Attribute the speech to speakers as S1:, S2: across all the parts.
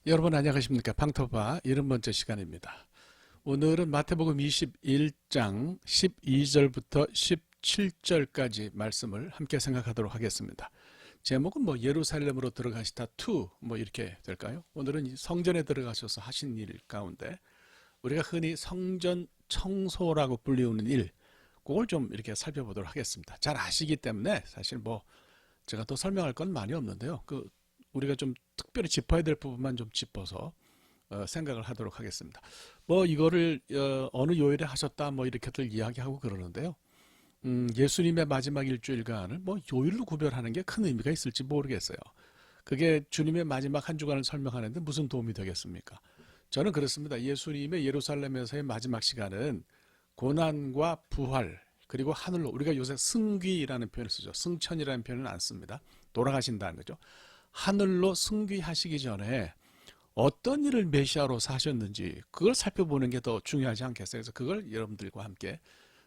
S1: 여러분 안녕하십니까? 방토바 70번째 시간입니다. 오늘은 마태복음 21장 12절부터 17절까지 말씀을 함께 생각하도록 하겠습니다. 제목은 예루살렘으로 들어가시다 2 이렇게 될까요? 오늘은 이 성전에 들어가셔서 하신 일 가운데 우리가 흔히 성전 청소라고 불리우는 일, 그걸 좀 이렇게 살펴보도록 하겠습니다. 잘 아시기 때문에 사실 제가 또 설명할 건 많이 없는데요. 우리가 좀 특별히 짚어야 될 부분만 좀 짚어서 생각을 하도록 하겠습니다. 이거를 어느 요일에 하셨다 이렇게들 이야기하고 그러는데요. 예수님의 마지막 일주일간을 요일로 구별하는 게 큰 의미가 있을지 모르겠어요. 그게 주님의 마지막 한 주간을 설명하는데 무슨 도움이 되겠습니까? 저는 그렇습니다. 예수님의 예루살렘에서의 마지막 시간은 고난과 부활, 그리고 하늘로, 우리가 요새 승귀라는 표현을 쓰죠. 승천이라는 표현은 안 씁니다. 돌아가신다는 거죠. 하늘로 승귀하시기 전에 어떤 일을 메시아로 사셨는지 그걸 살펴보는 게 더 중요하지 않겠어요? 그래서 그걸 여러분들과 함께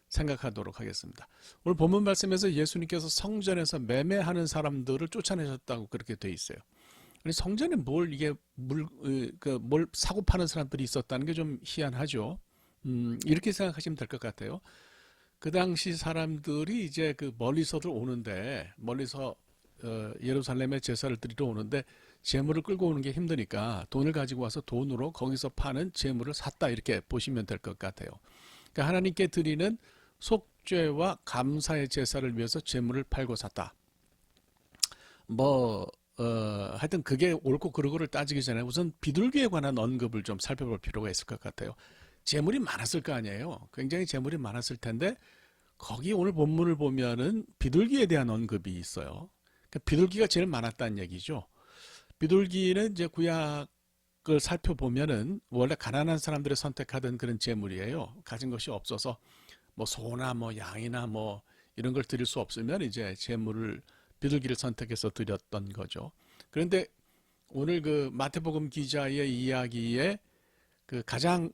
S1: 생각하도록 하겠습니다. 오늘 본문 말씀에서 예수님께서 성전에서 매매하는 사람들을 쫓아내셨다고 그렇게 돼 있어요. 아니, 성전에 뭘 사고 파는 사람들이 있었다는 게 좀 희한하죠. 이렇게 생각하시면 될 것 같아요. 그 당시 사람들이 이제 멀리서들 오는데, 멀리서 예루살렘에 제사를 드리러 오는데 제물을 끌고 오는 게 힘드니까 돈을 가지고 와서 돈으로 거기서 파는 제물을 샀다, 이렇게 보시면 될 것 같아요. 그러니까 하나님께 드리는 속죄와 감사의 제사를 위해서 제물을 팔고 샀다. 하여튼 그게 옳고 그르고를 따지기 전에 우선 비둘기에 관한 언급을 좀 살펴볼 필요가 있을 것 같아요. 재물이 많았을 거 아니에요. 굉장히 재물이 많았을 텐데 거기 오늘 본문을 보면은 비둘기에 대한 언급이 있어요. 그러니까 비둘기가 제일 많았다는 얘기죠. 비둘기는 이제 구약을 살펴보면은 원래 가난한 사람들이 선택하던 그런 재물이에요. 가진 것이 없어서 소나 양이나 이런 걸 드릴 수 없으면 이제 재물을, 비둘기를 선택해서 드렸던 거죠. 그런데 오늘 마태복음 기자의 이야기에 가장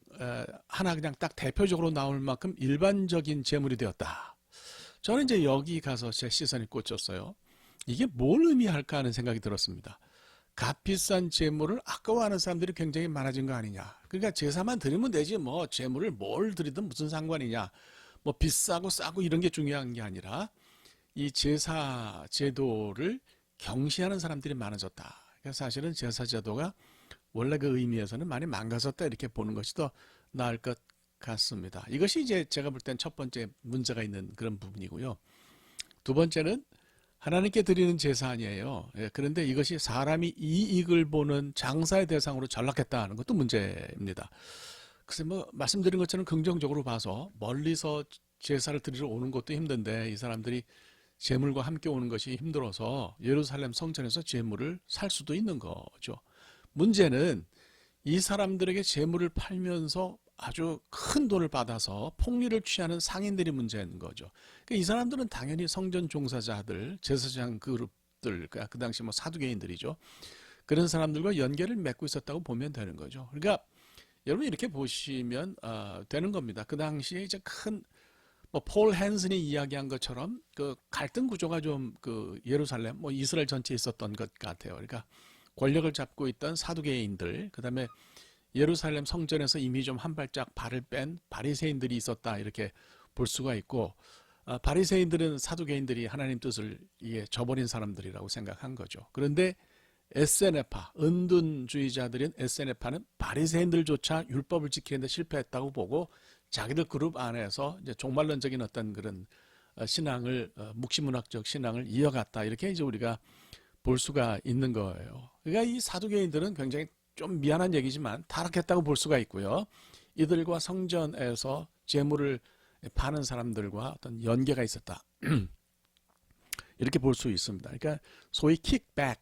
S1: 하나 그냥 딱 대표적으로 나올 만큼 일반적인 재물이 되었다. 저는 이제 여기 가서 제 시선이 꽂혔어요. 이게 뭘 의미할까 하는 생각이 들었습니다. 값비싼 재물을 아까워하는 사람들이 굉장히 많아진 거 아니냐. 그러니까 제사만 드리면 되지 재물을 뭘 드리든 무슨 상관이냐. 비싸고 싸고 이런 게 중요한 게 아니라 이 제사 제도를 경시하는 사람들이 많아졌다. 그러니까 사실은 제사 제도가 원래 그 의미에서는 많이 망가졌다, 이렇게 보는 것이 더 나을 것 같습니다. 이것이 이제 제가 볼 땐 첫 번째 문제가 있는 그런 부분이고요. 두 번째는 하나님께 드리는 제사 아니에요. 그런데 이것이 사람이 이익을 보는 장사의 대상으로 전락했다는 것도 문제입니다. 글쎄 말씀드린 것처럼 긍정적으로 봐서 멀리서 제사를 드리러 오는 것도 힘든데 이 사람들이 재물과 함께 오는 것이 힘들어서 예루살렘 성전에서 재물을 살 수도 있는 거죠. 문제는 이 사람들에게 재물을 팔면서 아주 큰 돈을 받아서 폭리를 취하는 상인들이 문제인 거죠. 그러니까 이 사람들은 당연히 성전 종사자들, 제사장 그룹들, 그 당시 사두개인들이죠. 그런 사람들과 연계를 맺고 있었다고 보면 되는 거죠. 그러니까 여러분 이렇게 보시면 되는 겁니다. 그 당시에 이제 큰 폴 헨슨이 이야기한 것처럼 갈등 구조가 좀 예루살렘, 이스라엘 전체에 있었던 것 같아요. 그러니까 권력을 잡고 있던 사두개인들, 그다음에 예루살렘 성전에서 이미 좀 한 발짝 발을 뺀 바리새인들이 있었다, 이렇게 볼 수가 있고, 바리새인들은 사두개인들이 하나님 뜻을 저버린 사람들이라고 생각한 거죠. 그런데 에세네파, 은둔주의자들인 에세네파는 바리새인들조차 율법을 지키는데 실패했다고 보고 자기들 그룹 안에서 이제 종말론적인 어떤 그런 신앙을, 묵시문학적 신앙을 이어갔다, 이렇게 이제 우리가 볼 수가 있는 거예요. 그러니까 이 사두개인들은 굉장히 좀 미안한 얘기지만 타락했다고 볼 수가 있고요. 이들과 성전에서 재물을 파는 사람들과 어떤 연계가 있었다, 이렇게 볼 수 있습니다. 그러니까 소위 킥백,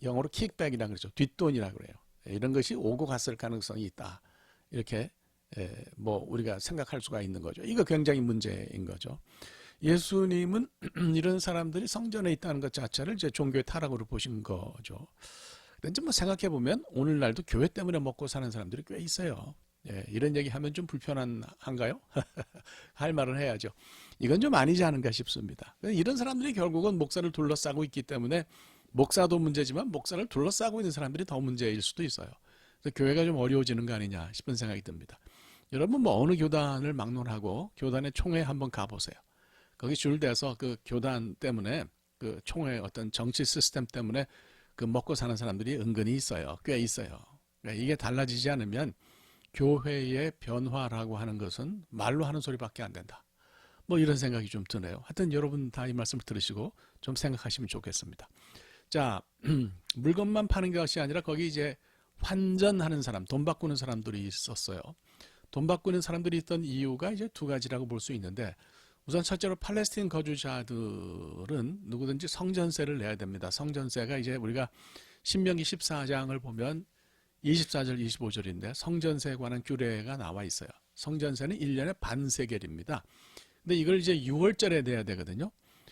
S1: 영어로 킥백이라고 그러죠. 뒷돈이라고 그래요. 이런 것이 오고 갔을 가능성이 있다, 이렇게 우리가 생각할 수가 있는 거죠. 이거 굉장히 문제인 거죠. 예수님은 이런 사람들이 성전에 있다는 것 자체를 이제 종교의 타락으로 보신 거죠. 근데 생각해 보면 오늘날도 교회 때문에 먹고 사는 사람들이 꽤 있어요. 이런 얘기 하면 좀 불편한가요? 할 말은 해야죠. 이건 좀 아니지 않은가 싶습니다. 이런 사람들이 결국은 목사를 둘러싸고 있기 때문에 목사도 문제지만 목사를 둘러싸고 있는 사람들이 더 문제일 수도 있어요. 그래서 교회가 좀 어려워지는 거 아니냐 싶은 생각이 듭니다. 여러분 뭐 어느 교단을 막론하고 교단의 총회 한번 가보세요. 거기 줄 대서 그 교단 때문에 그 총회 어떤 정치 시스템 때문에 그 먹고 사는 사람들이 은근히 있어요. 꽤 있어요. 그러니까 이게 달라지지 않으면 교회의 변화라고 하는 것은 말로 하는 소리밖에 안 된다. 뭐 이런 생각이 좀 드네요. 하여튼 여러분 다 이 말씀을 들으시고 좀 생각하시면 좋겠습니다. 자, 물건만 파는 것이 아니라 거기 이제 환전하는 사람, 돈 바꾸는 사람들이 있었어요. 돈 바꾸는 사람들이 있던 이유가 이제 두 가지라고 볼 수 있는데, 우선 첫째로 팔레스틴 거주자들은 누구든지 성전세를 내야 됩니다. 성전세가 이제 우리가 신명기 14장을 보면 24절, 25절인데 성전세에 관한 규례가 나와 있어요. 성전세는 1년에 반세겔입니다. 근데 이걸 이제 6월절에 내야 되거든요.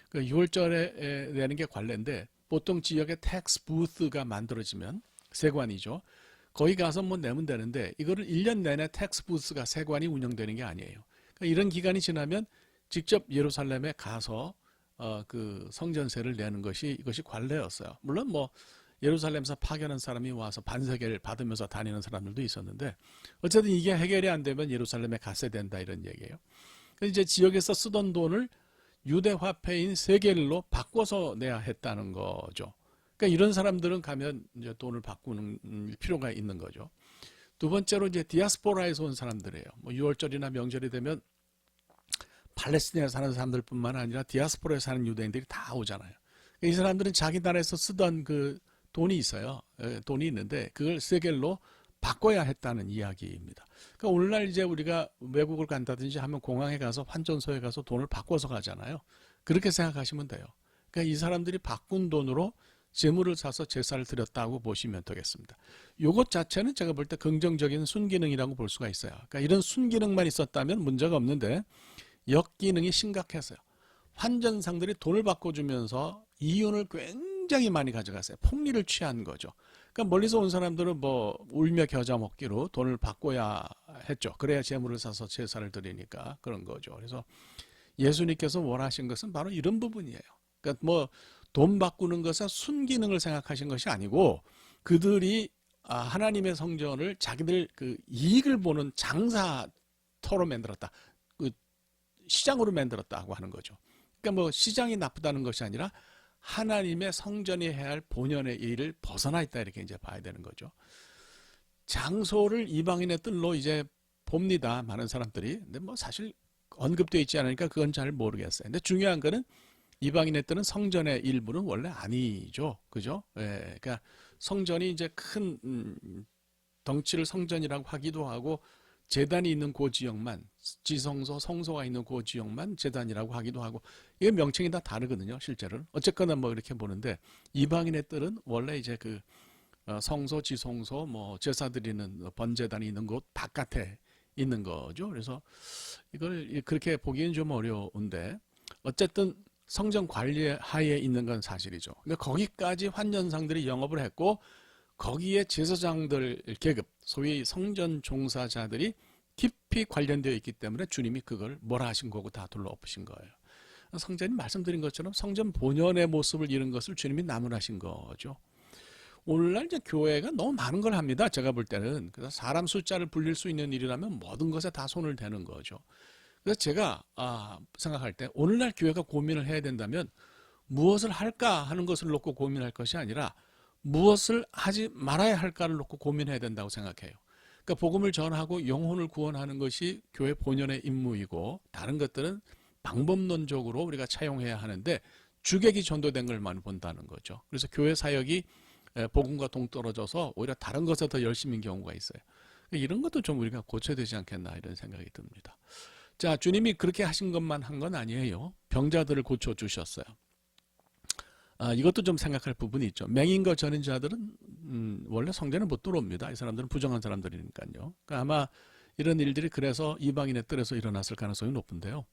S1: 그 6월절에 내는 게 관례인데, 보통 지역에 텍스 부스가 만들어지면 세관이죠. 거기 가서 뭐 내면 되는데, 이거를 1년 내내 텍스 부스가 세관이 운영되는 게 아니에요. 그러니까 이런 기간이 지나면 직접 예루살렘에 가서 그 성전세를 내는 것이 이것이 관례였어요. 물론 뭐 예루살렘에서 파견한 사람이 와서 반세겔 받으면서 다니는 사람들도 있었는데, 어쨌든 이게 해결이 안 되면 예루살렘에 갔어야 된다 이런 얘기예요. 이제 지역에서 쓰던 돈을 유대 화폐인 세겔로 바꿔서 내야 했다는 거죠. 그러니까 이런 사람들은 가면 이제 돈을 바꾸는 필요가 있는 거죠. 두 번째로 이제 디아스포라에서 온 사람들이에요. 뭐 6월절이나 명절이 되면 팔레스티나에 사는 사람들뿐만 아니라 디아스포라에 사는 유대인들이 다 오잖아요. 이 사람들은 자기 나라에서 쓰던 그 돈이 있어요. 돈이 있는데 그걸 세겔로 바꿔야 했다는 이야기입니다. 그러니까 오늘날 이제 우리가 외국을 간다든지 하면 공항에 가서 환전소에 가서 돈을 바꿔서 가잖아요. 그렇게 생각하시면 돼요. 그러니까 이 사람들이 바꾼 돈으로 재물을 사서 제사를 드렸다고 보시면 되겠습니다. 이것 자체는 제가 볼 때 긍정적인 순기능이라고 볼 수가 있어요. 그러니까 이런 순기능만 있었다면 문제가 없는데 역기능이 심각했어요. 환전상들이 돈을 바꿔주면서 이윤을 굉장히 많이 가져갔어요. 폭리를 취한 거죠. 그러니까 멀리서 온 사람들은 뭐 울며 겨자 먹기로 돈을 바꿔야 했죠. 그래야 재물을 사서 제사를 드리니까 그런 거죠. 그래서 예수님께서 원하신 것은 바로 이런 부분이에요. 그러니까 뭐 돈 바꾸는 것은 순기능을 생각하신 것이 아니고 그들이 하나님의 성전을 자기들 그 이익을 보는 장사터로 만들었다. 그 시장으로 만들었다고 하는 거죠. 그러니까 뭐 시장이 나쁘다는 것이 아니라 하나님의 성전이 해야 할 본연의 일을 벗어나 있다 이렇게 이제 봐야 되는 거죠. 장소를 이방인의 뜰로 이제 봅니다. 많은 사람들이. 근데 뭐 사실 언급되어 있지 않으니까 그건 잘 모르겠어요. 근데 중요한 거는 이방인의 뜰은 성전의 일부는 원래 아니죠. 그죠? 예, 그러니까 성전이 이제 큰 덩치를 성전이라고 하기도 하고 제단이 있는 그 지역만 지성소, 성소가 있는 그 지역만 제단이라고 하기도 하고 이게 명칭이 다 다르거든요. 실제로는 어쨌거나 뭐 이렇게 보는데 이방인의 뜰은 원래 이제 그 성소, 지성소, 뭐 제사 드리는 번제단이 있는 곳 바깥에 있는 거죠. 그래서 이걸 그렇게 보기엔 좀 어려운데 어쨌든 성전 관리 하에 있는 건 사실이죠. 근데 거기까지 환전상들이 영업을 했고 거기에 제사장들 계급, 소위 성전 종사자들이 깊이 관련되어 있기 때문에 주님이 그걸 뭐라 하신 거고 다 둘러엎으신 거예요. 성전이 말씀드린 것처럼 성전 본연의 모습을 잃은 것을 주님이 나무라신 거죠. 오늘날 이제 교회가 너무 많은 걸 합니다. 제가 볼 때는. 그래서 사람 숫자를 불릴 수 있는 일이라면 모든 것에 다 손을 대는 거죠. 그래서 제가 생각할 때 오늘날 교회가 고민을 해야 된다면 무엇을 할까 하는 것을 놓고 고민할 것이 아니라 무엇을 하지 말아야 할까를 놓고 고민해야 된다고 생각해요. 그러니까 복음을 전하고 영혼을 구원하는 것이 교회 본연의 임무이고 다른 것들은 방법론적으로 우리가 차용해야 하는데 주객이 전도된 걸만 본다는 거죠. 그래서 교회 사역이 복음과 동떨어져서 오히려 다른 것에 더 열심인 경우가 있어요. 이런 것도 좀 우리가 고쳐야 되지 않겠나 이런 생각이 듭니다. 자, 주님이 그렇게 하신 것만 한 건 아니에요. 병자들을 고쳐주셨어요. 이것도 좀 생각할 부분이 있죠. 맹인과 전인자들은 원래 성전에 못 들어옵니다. 이 사람들은 부정한 사람들이니까요. 그러니까 아마 이런 일들이 그래서 이방인의 뜰에서 일어났을 가능성이 높은데요.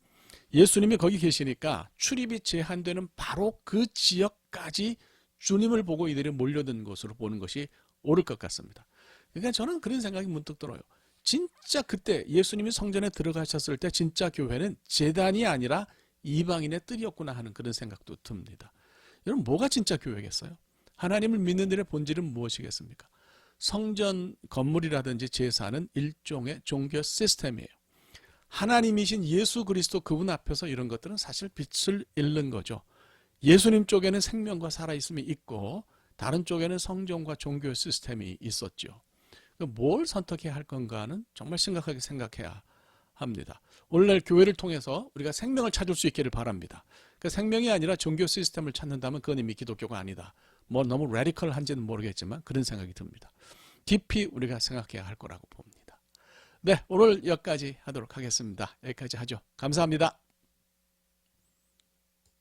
S1: 예수님이 거기 계시니까 출입이 제한되는 바로 그 지역까지 주님을 보고 이들이 몰려든 것으로 보는 것이 옳을 것 같습니다. 그러니까 저는 그런 생각이 문득 들어요. 진짜 그때 예수님이 성전에 들어가셨을 때 진짜 교회는 제단이 아니라 이방인의 뜰이었구나 하는 그런 생각도 듭니다. 여러분 뭐가 진짜 교회겠어요? 하나님을 믿는 일의 본질은 무엇이겠습니까? 성전 건물이라든지 제사는 일종의 종교 시스템이에요. 하나님이신 예수 그리스도 그분 앞에서 이런 것들은 사실 빛을 잃는 거죠. 예수님 쪽에는 생명과 살아있음이 있고 다른 쪽에는 성전과 종교 시스템이 있었죠. 뭘 선택해야 할 건가는 정말 심각하게 생각해야 합니다. 오늘날 교회를 통해서 우리가 생명을 찾을 수 있기를 바랍니다. 그 생명이 아니라 종교 시스템을 찾는다면 그건 이미 기독교가 아니다. 뭐 너무 레디컬한지는 모르겠지만 그런 생각이 듭니다. 깊이 우리가 생각해야 할 거라고 봅니다. 네, 오늘 여기까지 하도록 하겠습니다. 여기까지 하죠. 감사합니다.